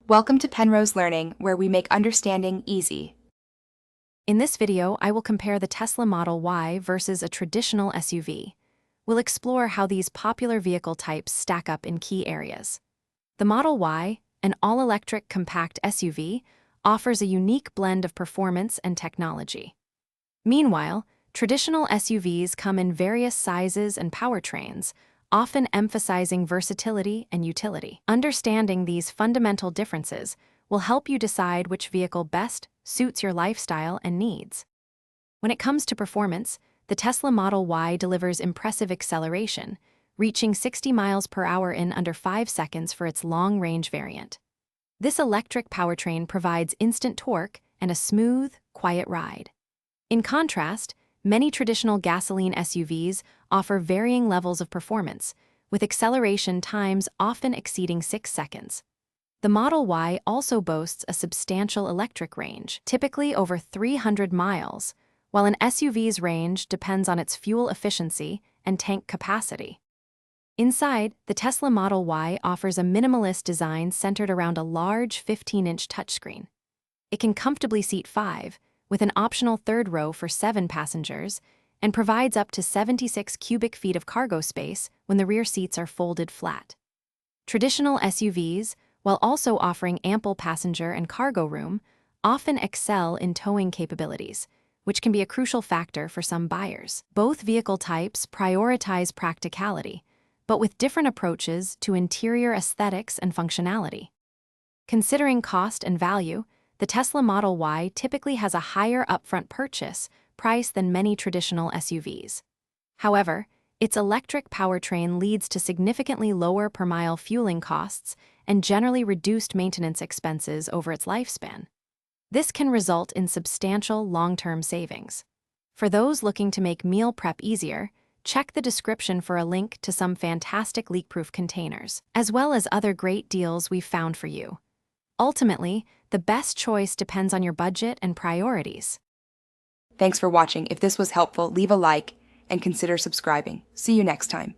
Welcome to Penrose Learning, where we make understanding easy. In this video, I will compare the Tesla Model Y versus a traditional SUV. We'll explore how these popular vehicle types stack up in key areas. The Model Y, an all-electric compact SUV, offers a unique blend of performance and technology. Meanwhile, traditional SUVs come in various sizes and powertrains, often emphasizing versatility and utility. Understanding these fundamental differences will help you decide which vehicle best suits your lifestyle and needs. When it comes to performance, the Tesla Model Y delivers impressive acceleration, reaching 60 miles per hour in under 5 seconds for its long-range variant. This electric powertrain provides instant torque and a smooth, quiet ride. In contrast, many traditional gasoline SUVs offer varying levels of performance, with acceleration times often exceeding 6 seconds. The Model Y also boasts a substantial electric range, typically over 300 miles, while an SUV's range depends on its fuel efficiency and tank capacity. Inside, the Tesla Model Y offers a minimalist design centered around a large 15-inch touchscreen. It can comfortably seat 5, with an optional third row for 7 passengers, and provides up to 76 cubic feet of cargo space when the rear seats are folded flat. Traditional SUVs, while also offering ample passenger and cargo room, often excel in towing capabilities, which can be a crucial factor for some buyers. Both vehicle types prioritize practicality, but with different approaches to interior aesthetics and functionality. Considering cost and value, the Tesla Model Y typically has a higher upfront purchase price than many traditional SUVs. However, its electric powertrain leads to significantly lower per-mile fueling costs and generally reduced maintenance expenses over its lifespan. This can result in substantial long-term savings. For those looking to make meal prep easier, check the description for a link to some fantastic leak-proof containers, as well as other great deals we've found for you. Ultimately, the best choice depends on your budget and priorities. Thanks for watching. If this was helpful, leave a like and consider subscribing. See you next time.